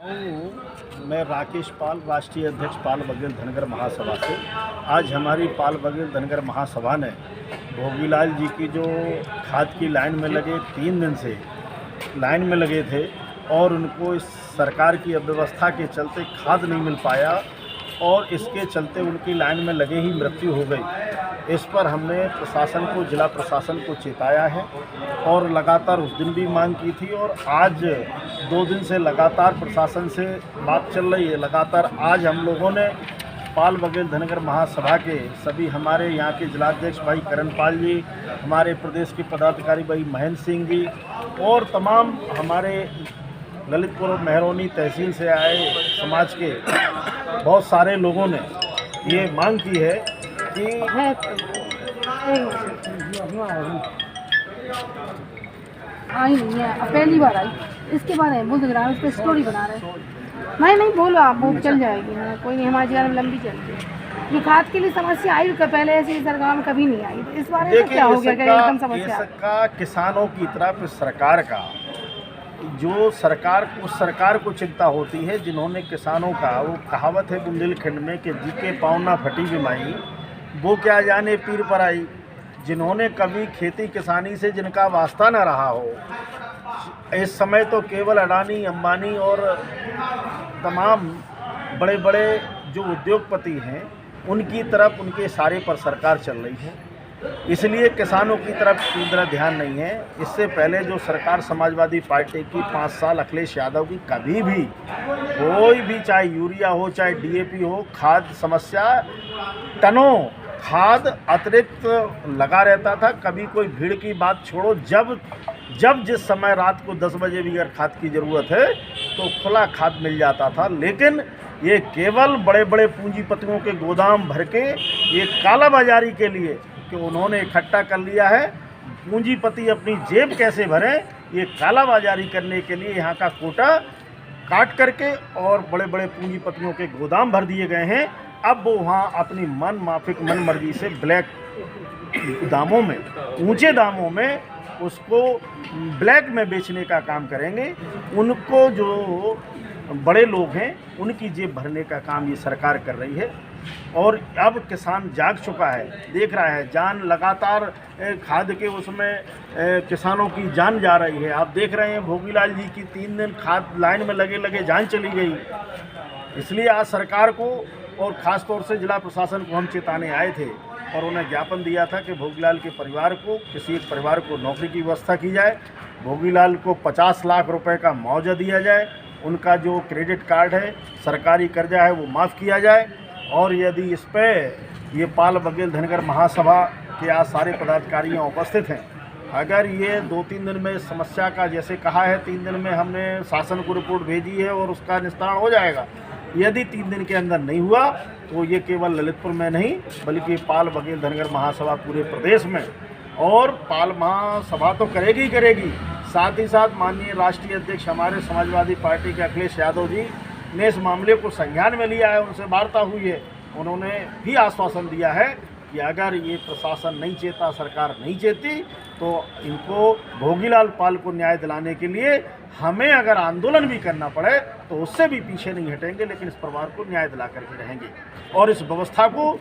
मैं राकेश पाल, राष्ट्रीय अध्यक्ष पाल बघेल धनगर महासभा से। आज हमारी पाल बघेल धनगर महासभा ने भोगीलाल जी की जो खाद की लाइन में लगे 3 दिन से लाइन में लगे थे और उनको इस सरकार की अव्यवस्था के चलते खाद नहीं मिल पाया और इसके चलते उनकी लाइन में लगे ही मृत्यु हो गई। इस पर हमने प्रशासन को, जिला प्रशासन को चेताया है और लगातार उस दिन भी मांग की थी और आज 2 दिन से लगातार प्रशासन से बात चल रही है। लगातार आज हम लोगों ने पाल बघेल धनगर महासभा के सभी हमारे यहाँ के जिलाध्यक्ष भाई करणपाल जी, हमारे प्रदेश के पदाधिकारी भाई महेंद्र सिंह जी और तमाम हमारे ललितपुर और मेहरौनी तहसील से आए समाज के बहुत सारे लोगों ने ये मांग की है कि आई नहीं है, अब पहली बार आई। इसके बारे में बोल रहा है, उस पर स्टोरी बना रहे हैं। मैं नहीं बोलो, आप वो चल जाएगी ना, कोई नहीं, हमारी जीवन में लंबी चलती है। ये खाद के लिए समस्या आई पहले ऐसी सरकार में कभी नहीं आई, तो इस बारे में क्या हो गया कि एकदम समस्या? इसका किसानों की तरफ सरकार का जो सरकार को चिंता होती है, जिन्होंने किसानों का, वो कहावत है बुंदेलखंड में कि जी के पाँव ना फटी बिमाई, वो क्या जाने पीर पर आई। जिन्होंने कभी खेती किसानी से जिनका वास्ता न रहा हो, इस समय तो केवल अडानी, अंबानी और तमाम बड़े बड़े जो उद्योगपति हैं उनकी तरफ, उनके इशारे पर सरकार चल रही है, इसलिए किसानों की तरफ पूरी तरह ध्यान नहीं है। इससे पहले जो सरकार समाजवादी पार्टी की 5 साल अखिलेश यादव की, कभी भी कोई भी, चाहे यूरिया हो चाहे डीएपी हो, खाद समस्या टनों खाद अतिरिक्त लगा रहता था। कभी कोई भीड़ की बात छोड़ो, जब जिस समय रात को 10 बजे भी अगर खाद की ज़रूरत है तो खुला खाद मिल जाता था। लेकिन ये केवल बड़े बड़े पूंजीपतियों के गोदाम भर के ये कालाबाजारी के लिए कि उन्होंने इकट्ठा कर लिया है। पूंजीपति अपनी जेब कैसे भरें, ये कालाबाजारी करने के लिए यहाँ का कोटा काट करके और बड़े बड़े पूंजीपतियों के गोदाम भर दिए गए हैं। अब वो वहाँ अपनी मन मर्जी से ब्लैक दामों में, ऊंचे दामों में उसको ब्लैक में बेचने का काम करेंगे। उनको जो बड़े लोग हैं उनकी जेब भरने का काम ये सरकार कर रही है और अब किसान जाग चुका है, देख रहा है। जान लगातार खाद के उसमें किसानों की जान जा रही है। आप देख रहे हैं भोगीलाल जी की 3 दिन खाद लाइन में लगे जान चली गई। इसलिए आज सरकार को और ख़ास तौर से जिला प्रशासन को हम चेताने आए थे और उन्हें ज्ञापन दिया था कि भोगीलाल के परिवार को, किसी एक परिवार को नौकरी की व्यवस्था की जाए, भोगीलाल को 50 लाख रुपए का मुआवजा दिया जाए, उनका जो क्रेडिट कार्ड है, सरकारी कर्जा है, वो माफ़ किया जाए। और यदि इस पर ये पाल बघेल धनगर महासभा के आज सारे पदाधिकारियों उपस्थित हैं, अगर ये 2-3 दिन में समस्या का, जैसे कहा है 3 दिन में हमने शासन को रिपोर्ट भेजी है और उसका निस्तारण हो जाएगा, यदि 3 दिन के अंदर नहीं हुआ तो ये केवल ललितपुर में नहीं बल्कि पाल बघेल धनगर महासभा पूरे प्रदेश में, और पाल महासभा तो करेगी ही करेगी, साथ ही साथ माननीय राष्ट्रीय अध्यक्ष हमारे समाजवादी पार्टी के अखिलेश यादव जी ने इस मामले को संज्ञान में लिया है, उनसे वार्ता हुई है। उन्होंने भी आश्वासन दिया है कि अगर ये प्रशासन नहीं चेता, सरकार नहीं चेती, तो इनको भोगीलाल पाल को न्याय दिलाने के लिए हमें अगर आंदोलन भी करना पड़े तो उससे भी पीछे नहीं हटेंगे, लेकिन इस परिवार को न्याय दिला करके रहेंगे और इस व्यवस्था को